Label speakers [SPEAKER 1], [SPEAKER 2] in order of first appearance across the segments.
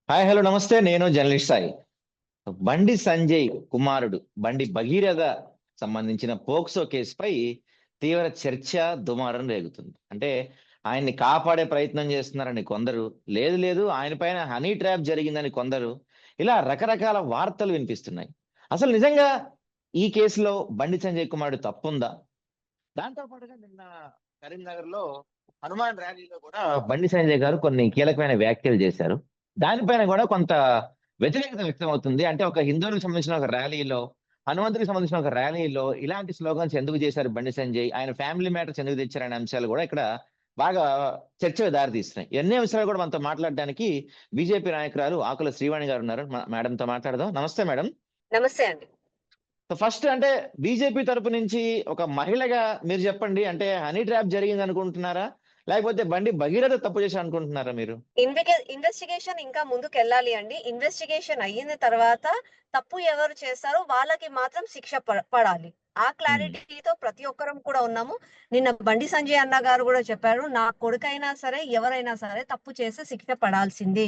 [SPEAKER 1] Hi hello నమస్తే. నేను journalist Sai. Bandi Sanjay కుమారుడు బండి భగీరథ సంబంధించిన పోక్సో కేసుపై తీవ్ర చర్చ దుమారం రేగుతుంది. అంటే ఆయన్ని కాపాడే ప్రయత్నం చేస్తున్నారని కొందరు, లేదు లేదు ఆయన పైన హనీ ట్రాప్ జరిగిందని కొందరు, ఇలా రకరకాల వార్తలు వినిపిస్తున్నాయి. అసలు నిజంగా ఈ కేసులో బండి సంజయ్ కుమారుడు తప్పుందా? దాంతో పాటుగా నిన్న కరీంనగర్ లో హనుమాన్ ర్యాలీలో కూడా బండి సంజయ్ గారు కొన్ని కీలకమైన వ్యాఖ్యలు చేశారు. దానిపైన కూడా కొంత వ్యతిరేకత వ్యక్తం అవుతుంది. అంటే ఒక హిందువులకు సంబంధించిన ఒక ర్యాలీలో, హనుమంతుడికి సంబంధించిన ఒక ర్యాలీలో ఇలాంటి స్లోగన్స్ ఎందుకు చేశారు బండి సంజయ్, ఆయన ఫ్యామిలీ మ్యాటర్స్ ఎందుకు తెచ్చారనే అంశాలు కూడా ఇక్కడ బాగా చర్చకు దారితీస్తున్నాయి. ఎన్ని అంశాలు కూడా మనతో మాట్లాడడానికి బీజేపీ నాయకురాలు ఆకుల శ్రీవాణి గారు ఉన్నారు. మేడంతో మాట్లాడదాం. నమస్తే మేడం.
[SPEAKER 2] నమస్తే అండి.
[SPEAKER 1] సో ఫస్ట్ అంటే బీజేపీ తరపు నుంచి ఒక మహిళగా మీరు చెప్పండి. అంటే హనీ ట్రాప్ జరిగింది అనుకుంటున్నారా, లేకపోతే బండి భగీరథ తప్పు చేశారు అనుకుంటున్నారా మీరు?
[SPEAKER 2] ఇన్వెస్టిగేషన్ ఇంకా ముందుకెళ్ళాలి అండి. ఇన్వెస్టిగేషన్ అయిన తర్వాత తప్పు ఎవరు చేస్తారో వాళ్ళకి మాత్రం శిక్ష పడాలి. ఆ
[SPEAKER 1] ఉమ్,
[SPEAKER 2] క్లారిటీతో ప్రతి ఒక్కరం కూడా ఉన్నాము. నిన్న బండి సంజయ్ అన్న గారు కూడా చెప్పారు, నా కొడుకైనా సరే ఎవరైనా సరే తప్పు చేస్తే శిక్ష పడాల్సిందే.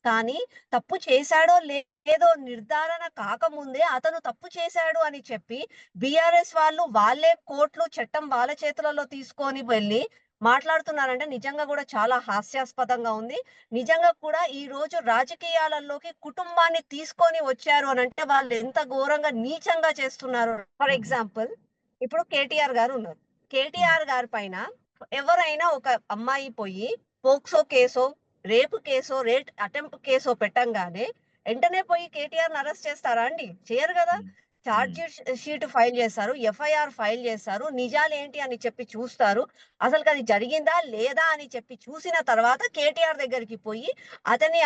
[SPEAKER 2] కానీ తప్పు చేశాడో లేదో నిర్ధారణ కాకముందే అతను తప్పు చేశాడు అని చెప్పి బీఆర్ఎస్ వాళ్ళు వాళ్ళే కోర్టులు చట్టం వాళ్ళ చేతులలో తీసుకొని వెళ్ళి మాట్లాడుతున్నారంటే నిజంగా కూడా చాలా హాస్యాస్పదంగా ఉంది. నిజంగా కూడా ఈ రోజు రాజకీయాలలోకి కుటుంబాన్ని తీసుకొని వచ్చారు అనంటే వాళ్ళు ఎంత ఘోరంగా నీచంగా చేస్తున్నారు. ఫర్ ఎగ్జాంపుల్ ఇప్పుడు కేటీఆర్ గారు ఉన్నారు.
[SPEAKER 1] ఉమ్,
[SPEAKER 2] కేటీఆర్ గారి పైన ఎవరైనా ఒక అమ్మాయి పోయి పోక్సో కేసో, రేపు కేసో, రేట్ అటెంప్ట్ కేసో పెట్టంగానే వెంటనే పోయి కేటీఆర్ అరెస్ట్ చేస్తారా అండి? చేయరు కదా.
[SPEAKER 1] ఉమ్, ఉమ్,
[SPEAKER 2] చార్జ్ షీట్ ఫైల్ చేస్తారు, ఎఫ్ఐఆర్ ఫైల్ చేస్తారు, నిజాలు ఏంటి అని చెప్పి చూస్తారు. అసలు అది జరిగిందా లేదా అని చెప్పి చూసిన తర్వాత కేటీఆర్ దగ్గరికి పోయి అతని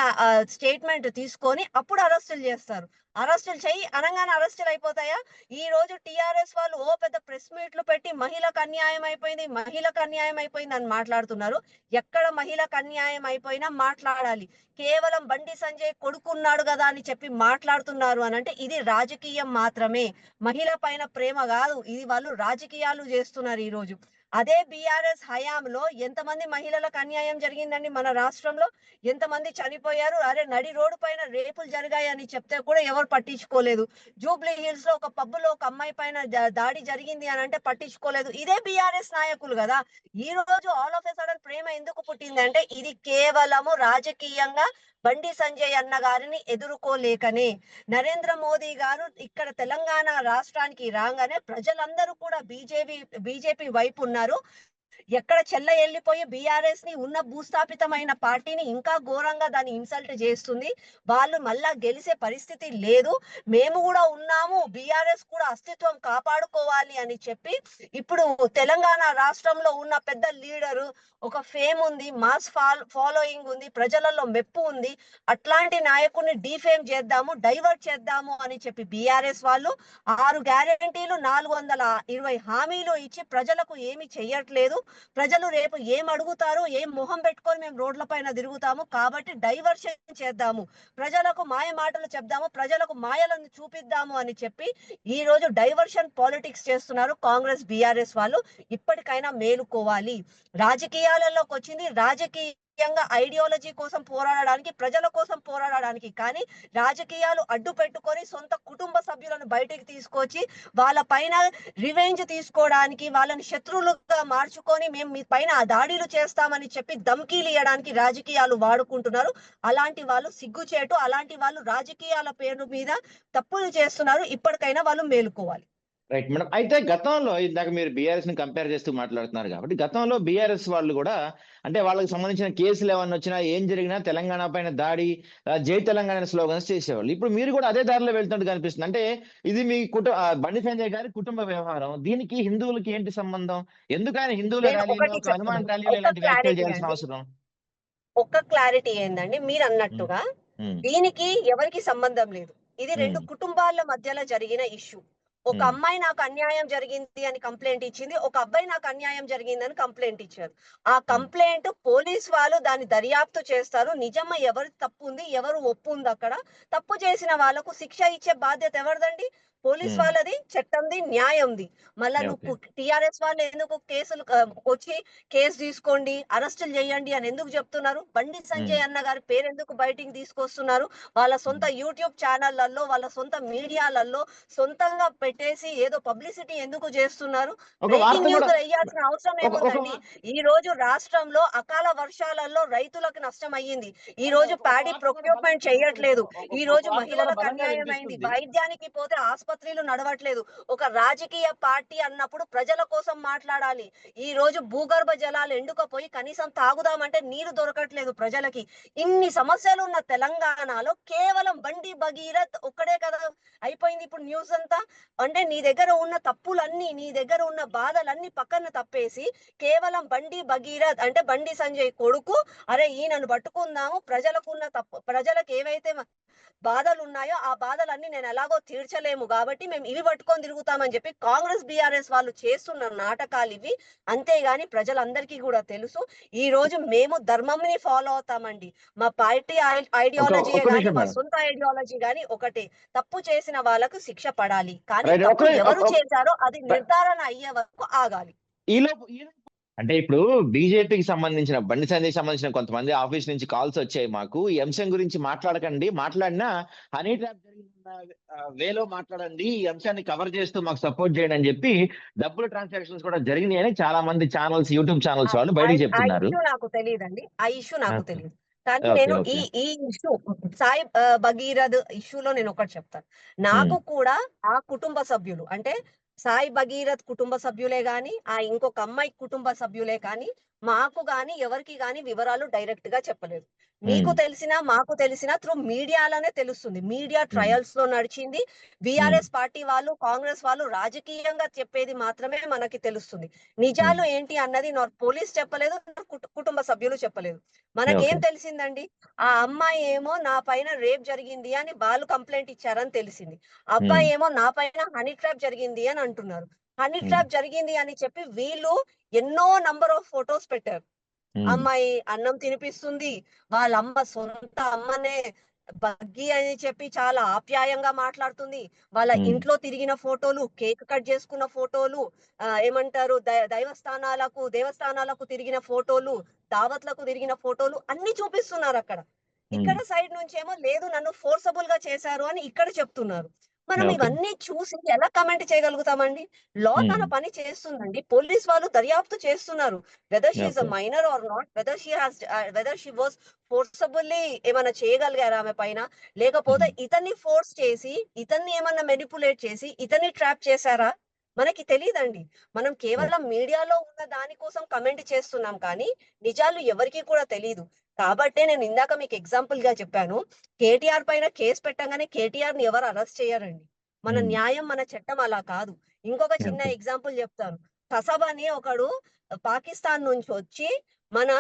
[SPEAKER 2] స్టేట్మెంట్ తీసుకొని అప్పుడు అరెస్టులు చేస్తారు. అరెస్టులు చెయ్యి అనగానే అరెస్టులు అయిపోతాయా? ఈ రోజు టిఆర్ఎస్ వాళ్ళు ఓ పెద్ద ప్రెస్ మీట్లు పెట్టి మహిళకు అన్యాయం అయిపోయింది, మహిళకు అన్యాయం అయిపోయింది అని మాట్లాడుతున్నారు. ఎక్కడ మహిళకు అన్యాయం అయిపోయినా మాట్లాడాలి. కేవలం బండి సంజయ్ కొడుకున్నాడు కదా అని చెప్పి మాట్లాడుతున్నారు అని అంటే ఇది రాజకీయం మాత్రమే. మహిళ పైన ప్రేమ కాదు, ఇది వాళ్ళు రాజకీయాలు చేస్తున్నారు ఈ రోజు. అదే బీఆర్ఎస్ హయాంలో ఎంతమంది మహిళలకు అన్యాయం జరిగిందండి మన రాష్ట్రంలో? ఎంతమంది చనిపోయారు? అరే నడి రోడ్డు పైన రేపులు జరిగాయని చెప్తే కూడా ఎవరు పట్టించుకోలేదు. జూబ్లీ హిల్స్ లో ఒక పబ్బులో ఒక అమ్మాయి పైన దాడి జరిగింది అని అంటే పట్టించుకోలేదు. ఇదే బీఆర్ఎస్ నాయకులు కదా. ఈ రోజు ఆల్ ఆఫ్ ఎ సడన్ ప్రేమ ఎందుకు పుట్టింది అంటే ఇది కేవలము రాజకీయంగా బండి సంజయ్ అన్న గారిని ఎదుర్కోలేకనే. నరేంద్ర మోదీ గారు ఇక్కడ తెలంగాణ రాష్ట్రానికి రాగానే ప్రజలందరూ కూడా బీజేపీ వైపు ఉన్నారు. ఎక్కడ చెల్ల వెళ్ళిపోయి బీఆర్ఎస్ ని ఉన్న భూస్థాపితమైన పార్టీని ఇంకా ఘోరంగా దాన్ని ఇన్సల్ట్ చేస్తుంది. వాళ్ళు మళ్ళా గెలిసే పరిస్థితి లేదు, మేము కూడా ఉన్నాము, బీఆర్ఎస్ కూడా అస్తిత్వం కాపాడుకోవాలి అని చెప్పి ఇప్పుడు తెలంగాణ రాష్ట్రంలో ఉన్న పెద్ద లీడరు, ఒక ఫేమ్ ఉంది, మాస్ ఫాలోయింగ్ ఉంది, ప్రజలలో మెప్పు ఉంది, అట్లాంటి నాయకుడిని డిఫేమ్ చేద్దాము, డైవర్ట్ చేద్దాము అని చెప్పి బీఆర్ఎస్ వాళ్ళు 6 గ్యారెంటీలు 420 హామీలు ఇచ్చి ప్రజలకు ఏమి చెయ్యట్లేదు. ప్రజలు రేపు ఏం అడుగుతారు, ఏం మొహం పెట్టుకొని మేము రోడ్ల పైన తిరుగుతాము, కాబట్టి డైవర్షన్ చేద్దాము, ప్రజలకు మాయ మాటలు చెప్దాము, ప్రజలకు మాయలను చూపిద్దాము అని చెప్పి ఈ రోజు డైవర్షన్ పాలిటిక్స్ చేస్తున్నారు కాంగ్రెస్ బీఆర్ఎస్ వాళ్ళు. ఇప్పటికైనా మేలుకోవాలి. రాజకీయాలలోకి వచ్చింది రాజకీయంగా ఐడియాలజీ కోసం పోరాడడానికి, ప్రజల కోసం పోరాడడానికి, కానీ రాజకీయాలు అడ్డు పెట్టుకొని సొంత కుటుంబ సభ్యులను బయటికి తీసుకొచ్చి వాళ్ళ పైన రివెంజ్ తీసుకోవడానికి, వాళ్ళని శత్రువులుగా మార్చుకొని మేము మీ పైన దాడులు చేస్తామని చెప్పి ధమ్కీలు ఇవ్వడానికి రాజకీయాలు వాడుకుంటున్నారు. అలాంటి వాళ్ళు సిగ్గుచేటు. అలాంటి వాళ్ళు రాజకీయాల పేరు మీద తప్పులు చేస్తున్నారు. ఇప్పటికైనా వాళ్ళు మేలుకోవాలి.
[SPEAKER 1] Right madam. అయితే గతంలో ఇందాక మీరు బీఆర్ఎస్ ని కంపేర్ చేస్తూ మాట్లాడుతున్నారు కాబట్టి, గతంలో బీఆర్ఎస్ వాళ్ళు కూడా అంటే వాళ్ళకి సంబంధించిన కేసులు ఏమన్నా వచ్చినా, ఏం జరిగినా తెలంగాణ పైన దాడి, జై తెలంగాణ స్లోగన్స్ చేసేవాళ్ళు. ఇప్పుడు మీరు కూడా అదే దారిలో వెళ్తున్నట్టు కనిపిస్తుంది. అంటే ఇది మీ బండి సంజయ్ గారి కుటుంబ వ్యవహారం, దీనికి హిందువులకి ఏంటి సంబంధం? ఎందుకు ఆయన హిందువుల
[SPEAKER 2] నేను
[SPEAKER 1] ర్యాలీలో,
[SPEAKER 2] ఒకటి
[SPEAKER 1] ఒక
[SPEAKER 2] చెప్తున్నా,
[SPEAKER 1] హనుమాన్ ర్యాలీలో
[SPEAKER 2] ఒక
[SPEAKER 1] ఇలాంటి వ్యాఖ్యలు
[SPEAKER 2] క్లారిటీ
[SPEAKER 1] చేయాల్సిన
[SPEAKER 2] అండి,
[SPEAKER 1] అవసరం?
[SPEAKER 2] ఒక్క క్లారిటీ ఏందండి, మీరు
[SPEAKER 1] ఉమ్,
[SPEAKER 2] అన్నట్టుగా
[SPEAKER 1] ఉమ్,
[SPEAKER 2] దీనికి ఎవరికి సంబంధం లేదు. ఇది రెండు
[SPEAKER 1] ఉమ్,
[SPEAKER 2] కుటుంబాల మధ్యలో జరిగిన ఇష్యూ. ఒక
[SPEAKER 1] ఉమ్,
[SPEAKER 2] అమ్మాయి నాకు అన్యాయం జరిగింది అని కంప్లైంట్ ఇచ్చింది, ఒక అబ్బాయి నాకు అన్యాయం జరిగిందని కంప్లైంట్ ఇచ్చారు. ఆ
[SPEAKER 1] ఉమ్,
[SPEAKER 2] కంప్లైంట్ పోలీస్ వాళ్ళు దాన్ని దర్యాప్తు చేస్తారు. నిజమా ఎవరి తప్పు ఉంది, ఎవరు ఒప్పు ఉంది అక్కడ, తప్పు చేసిన వాళ్ళకు శిక్ష ఇచ్చే బాధ్యత ఎవరిదండి? పోలీస్
[SPEAKER 1] ఉమ్,
[SPEAKER 2] వాళ్ళది, చట్టంది, న్యాయంది. మళ్ళా
[SPEAKER 1] ఓకే.
[SPEAKER 2] నువ్వు టిఆర్ఎస్ వాళ్ళు ఎందుకు కేసులు వచ్చి కేసు తీసుకోండి, అరెస్టులు చేయండి అని ఎందుకు చెప్తున్నారు? బండి
[SPEAKER 1] ఉమ్,
[SPEAKER 2] సంజయ్ అన్న గారి పేరు ఎందుకు బయటికి తీసుకొస్తున్నారు? వాళ్ళ సొంత
[SPEAKER 1] ఉమ్.
[SPEAKER 2] యూట్యూబ్ ఛానళ్లలో, వాళ్ళ సొంత మీడియాలలో సొంతంగా పెట్టేసి ఏదో పబ్లిసిటీ ఎందుకు చేస్తున్నారు?
[SPEAKER 1] ఒక వార్త
[SPEAKER 2] బ్రేకింగ్
[SPEAKER 1] కూడా,
[SPEAKER 2] న్యూస్ వేయాల్సిన అవసరం
[SPEAKER 1] ఒక
[SPEAKER 2] ఏముందండి? ఈ రోజు రాష్ట్రంలో అకాల వర్షాలలో రైతులకు నష్టం అయ్యింది. ఈ రోజు
[SPEAKER 1] ఒక
[SPEAKER 2] ప్యాడీ
[SPEAKER 1] వార్త కూడా బలంగా
[SPEAKER 2] ప్రొక్యూర్మెంట్
[SPEAKER 1] వినిపిస్తుంది.
[SPEAKER 2] చేయట్లేదు. ఈ
[SPEAKER 1] ఒక
[SPEAKER 2] రోజు
[SPEAKER 1] వార్త కూడా
[SPEAKER 2] మహిళలకు
[SPEAKER 1] బలంగా
[SPEAKER 2] అన్యాయం అయింది.
[SPEAKER 1] వినిపిస్తుంది.
[SPEAKER 2] వైద్యానికి పోతే ఆసుపత్రులు నడవట్లేదు. ఒక రాజకీయ పార్టీ అన్నప్పుడు ప్రజల కోసం మాట్లాడాలి. ఈ రోజు భూగర్భ జలాలు ఎండుకపోయి కనీసం తాగుదామంటే నీరు దొరకట్లేదు ప్రజలకి. ఇన్ని సమస్యలు ఉన్న తెలంగాణలో కేవలం బండి భగీరథ్ ఒక్కడే కదా అయిపోయింది ఇప్పుడు న్యూస్ అంతా. అంటే నీ దగ్గర ఉన్న తప్పులన్నీ, నీ దగ్గర ఉన్న బాధలన్నీ పక్కన తప్పేసి కేవలం బండి భగీరథ్ అంటే బండి సంజయ్ కొడుకు, అరే ఈయనను పట్టుకుందాము, ప్రజలకున్న తప్పు, ప్రజలకు ఏవైతే బాధలు ఉన్నాయో ఆ బాధలన్నీ నేను ఎలాగో తీర్చలేము కాబట్టి మేము ఇవి పట్టుకొని తిరుగుతామని చెప్పి కాంగ్రెస్ బీఆర్ఎస్ వాళ్ళు చేస్తున్న నాటకాలు ఇవి. అంతేగాని ప్రజలందరికీ కూడా తెలుసు, ఈ రోజు మేము ధర్మంని ఫాలో అవుతామండి. మా పార్టీ ఐడియాలజీ
[SPEAKER 1] ఒక్క
[SPEAKER 2] గాని,
[SPEAKER 1] నిమిషం
[SPEAKER 2] మా
[SPEAKER 1] మేడం.
[SPEAKER 2] సొంత ఐడియాలజీ గాని ఒకటే, తప్పు చేసిన వాళ్ళకు శిక్ష పడాలి. కానీ
[SPEAKER 1] రైట్.
[SPEAKER 2] తప్పు ఎవరు చేశారో అది నిర్ధారణ అయ్యే వరకు ఆగాలి.
[SPEAKER 1] ఈలోపు అంటే ఇప్పుడు బీజేపీకి సంబంధించిన బండి సంజయ్ సంబంధించిన కొంతమంది ఆఫీస్ నుంచి కాల్స్ వచ్చాయి మాకు, ఈ అంశం గురించి మాట్లాడకండి, మాట్లాడినా హనీ ట్రాప్ జరిగిన వేలో మాట్లాడండి, ఈ అంశాన్ని కవర్ చేస్తూ మాకు సపోర్ట్ చేయండి అని చెప్పి డబ్బులు ట్రాన్సాక్షన్స్ కూడా జరిగినాయి అని చాలా మంది ఛానల్స్, యూట్యూబ్ ఛానల్స్ వాళ్ళు
[SPEAKER 2] ఆ
[SPEAKER 1] బయటికి
[SPEAKER 2] ఆ
[SPEAKER 1] చెప్తున్నారు.
[SPEAKER 2] ఇష్యూ నాకు తెలియదండి. ఆ ఇష్యూ నాకు తెలియదు. కానీ
[SPEAKER 1] ఓకే,
[SPEAKER 2] నేను ఈ
[SPEAKER 1] ఓకే.
[SPEAKER 2] ఈ ఇష్యూ సాయి భగీరథ్ ఇష్యూలో నేను ఒకటి చెప్తాను.
[SPEAKER 1] ఉమ్,
[SPEAKER 2] నాకు కూడా ఆ కుటుంబ సభ్యులు అంటే సాయి భగీరథ్ కుటుంబ సభ్యులే గాని, ఆ ఇంకొక అమ్మాయి కుటుంబ సభ్యులే కానీ మాకు గాని ఎవరికి గాని వివరాలు డైరెక్ట్ గా చెప్పలేదు. మీకు
[SPEAKER 1] ఉమ్,
[SPEAKER 2] తెలిసినా మాకు తెలిసినా త్రూ మీడియాలోనే తెలుస్తుంది. మీడియా
[SPEAKER 1] ఉమ్,
[SPEAKER 2] ట్రయల్స్ లో నడిచింది.
[SPEAKER 1] ఉమ్,
[SPEAKER 2] బీఆర్ఎస్ పార్టీ వాళ్ళు, కాంగ్రెస్ వాళ్ళు రాజకీయంగా చెప్పేది మాత్రమే మనకి తెలుస్తుంది.
[SPEAKER 1] ఉమ్,
[SPEAKER 2] నిజాలు ఏంటి అన్నది నా పోలీస్ చెప్పలేదు, నా కుటుంబ సభ్యులు చెప్పలేదు. మనకేం
[SPEAKER 1] ఓకే.
[SPEAKER 2] తెలిసిందండి? ఆ అమ్మాయి ఏమో నా పైన రేప్ జరిగింది అని వాళ్ళు కంప్లైంట్ ఇచ్చారని తెలిసింది.
[SPEAKER 1] ఉమ్,
[SPEAKER 2] అబ్బాయి ఏమో నా పైన హనీ ట్రాప్ జరిగింది అని అంటున్నారు. హనీ
[SPEAKER 1] ఉమ్,
[SPEAKER 2] ట్రాప్ జరిగింది అని చెప్పి వీళ్ళు ఎన్నో నంబర్ ఆఫ్ ఫొటోస్ పెట్టారు.
[SPEAKER 1] ఉమ్,
[SPEAKER 2] అమ్మాయి అన్నం తినిపిస్తుంది, వాళ్ళ అమ్మ సొంత అమ్మనే బగ్గి అని చెప్పి చాలా ఆప్యాయంగా మాట్లాడుతుంది. వాళ్ళ
[SPEAKER 1] ఉమ్,
[SPEAKER 2] ఇంట్లో తిరిగిన ఫోటోలు, కేక్ కట్ చేసుకున్న ఫోటోలు, ఏమంటారు దేవస్థానాలకు తిరిగిన ఫోటోలు, దావత్లకు తిరిగిన ఫోటోలు అన్ని చూపిస్తున్నారు అక్కడ.
[SPEAKER 1] ఉమ్,
[SPEAKER 2] ఇక్కడ సైడ్ నుంచేమో లేదు నన్ను ఫోర్సబుల్ గా చేశారు అని ఇక్కడ చెప్తున్నారు. మనం
[SPEAKER 1] ఓకే.
[SPEAKER 2] ఇవన్నీ చూసి ఎలా కమెంట్ చేయగలుగుతామండి? లా
[SPEAKER 1] ఉమ్,
[SPEAKER 2] తన పని చేస్తుందండి. పోలీస్ వాళ్ళు దర్యాప్తు చేస్తున్నారు. Whether she is
[SPEAKER 1] okay.
[SPEAKER 2] A minor or not, whether she was forcibly ఏమైనా చేయగలిగారా ఆమె పైన, లేకపోతే
[SPEAKER 1] ఉమ్,
[SPEAKER 2] ఇతన్ని ఫోర్స్ చేసి, ఇతన్ని ఏమన్నా మెనిపులేట్ చేసి ఇతన్ని ట్రాప్ చేశారా? మనకి తెలీదండి. మనం కేవలం మీడియాలో ఉన్న దాని కోసం కమెంట్ చేస్తున్నాం కానీ నిజాలు ఎవరికీ కూడా తెలీదు. కాబట్టే నేను ఇందాక మీకు ఎగ్జాంపుల్ గా చెప్పాను. కేటీఆర్ పైన కేసు పెట్టంగానే కేటీఆర్ ని ఎవరు అరెస్ట్ చేయరండి. మన
[SPEAKER 1] ఉమ్,
[SPEAKER 2] న్యాయం, మన చట్టం అలా కాదు. ఇంకొక చిన్న
[SPEAKER 1] ఓకే.
[SPEAKER 2] ఎగ్జాంపుల్ చెప్తాను. కసబ్ అని ఒకడు పాకిస్తాన్ నుంచి వచ్చి మన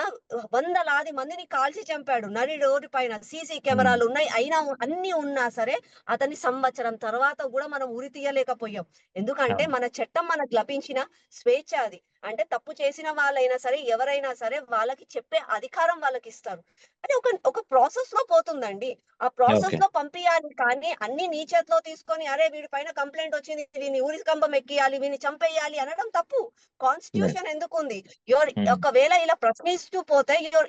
[SPEAKER 2] వందలాది మందిని కాల్చి చంపాడు. నడి రోడ్డు పైన సీసీ
[SPEAKER 1] ఉమ్,
[SPEAKER 2] కెమెరాలు ఉన్నాయి. అయినా అన్ని ఉన్నా సరే అతని సంవత్సరం తర్వాత కూడా మనం ఉరి తీయలేకపోయాం. ఎందుకంటే
[SPEAKER 1] అవును.
[SPEAKER 2] మన చట్టం మనకు లభించిన స్వేచ్ఛ అది. అంటే తప్పు చేసిన వాళ్ళైనా సరే, ఎవరైనా సరే వాళ్ళకి చెప్పే అధికారం వాళ్ళకి ఇస్తారు. అది ఒక ఒక ప్రాసెస్ లో పోతుందండి. ఆ ప్రాసెస్
[SPEAKER 1] ఓకే.
[SPEAKER 2] లో పంపియాలి కానీ అన్ని నీ చేతిలో తీసుకొని అరే వీడి పైన కంప్లైంట్ వచ్చింది, వీడిని ఊరి కంబం ఎక్కియాలి, వీడిని చంపేయాలి అనడం తప్పు.
[SPEAKER 1] రైట్.
[SPEAKER 2] కాన్స్టిట్యూషన్ ఎందుకుంది? యువర్
[SPEAKER 1] ఉమ్,
[SPEAKER 2] ఒకవేళ ఇలా ప్రశ్నిస్తూ పోతే your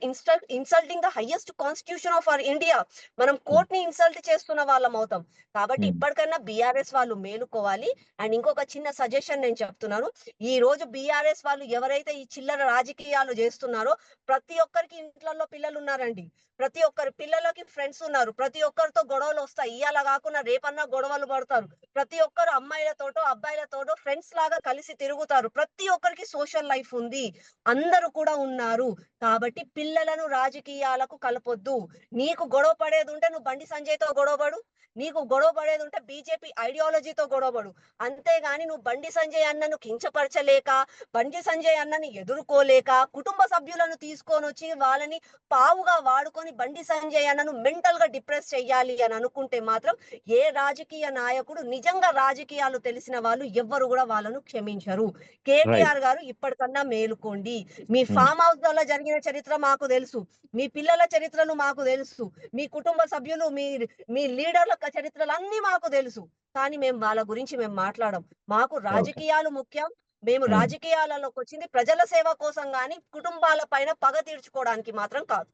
[SPEAKER 2] insulting the highest constitution of our India. మనం
[SPEAKER 1] ఉమ్,
[SPEAKER 2] కోర్ట్ ని ఇన్సల్ట్ చేస్తున్న వాళ్ళం అవుతాం. కాబట్టి
[SPEAKER 1] ఉమ్,
[SPEAKER 2] ఇప్పటికన్నా బీఆర్ఎస్ వాళ్ళు మేలుకోవాలి. అండ్ ఇంకొక చిన్న సజెషన్ నేను చెప్తున్నాను. ఈ రోజు బీఆర్ఎస్ వాళ్ళు ఎవరైతే ఈ చిల్లర రాజకీయాలు చేస్తున్నారో ప్రతి ఒక్కరికి ఇంట్లలో పిల్లలు ఉన్నారండి. ప్రతి ఒక్కరి పిల్లలకి ఫ్రెండ్స్ ఉన్నారు. ప్రతి ఒక్కరితో గొడవలు వస్తాయి. ఇయాల కాకుండా రేపన్నా గొడవలు పడతారు. ప్రతి ఒక్కరు అమ్మాయిలతోటో అబ్బాయిలతోటో ఫ్రెండ్స్ లాగా కలిసి తిరుగుతారు. ప్రతి ఒక్కరికి సోషల్ లైఫ్ ఉంది. అందరూ కూడా ఉన్నారు. కాబట్టి పిల్లలను రాజకీయాలకు కలపొద్దు. నీకు గొడవ పడేది ఉంటే నువ్వు బండి సంజయ్‌తో గొడవపడు. నీకు గొడవ పడేది ఉంటే బీజేపీ ఐడియాలజీతో గొడవపడు. అంతేగాని నువ్వు బండి సంజయ్ అన్నను కించపరచలేక, బండి సంజయ్ అన్నని ఎదుర్కోలేక, కుటుంబ సభ్యులను తీసుకొనొచ్చి వాళ్ళని పావుగా వాడుకొని బండి సంజయ్ అన్నను మెంటల్ గా డిప్రెస్ చెయ్యాలి అని అనుకుంటే మాత్రం ఏ రాజకీయ నాయకుడు నిజంగా రాజకీయాలు తెలిసిన వాళ్ళు ఎవ్వరు కూడా వాళ్ళను క్షమించరు.
[SPEAKER 1] రైట్.
[SPEAKER 2] కేటీఆర్ గారు ఇప్పటికన్నా మేలుకోండి. మీ ఫామ్ హౌస్ లలో జరిగిన చరిత్ర మాకు తెలుసు. మీ పిల్లల చరిత్రలు మాకు తెలుసు. మీ కుటుంబ సభ్యులు, మీ లీడర్ల చరిత్రలు అన్నీ మాకు తెలుసు. కానీ మేము వాళ్ళ గురించి మేము మాట్లాడం. మాకు
[SPEAKER 1] ఓకే.
[SPEAKER 2] రాజకీయాలు ముఖ్యం. మేము రాజకీయాలలోకి వచ్చింది ప్రజల సేవ కోసం గాని, కుటుంబాల పైన పగ తీర్చుకోవడానికి మాత్రం కాదు.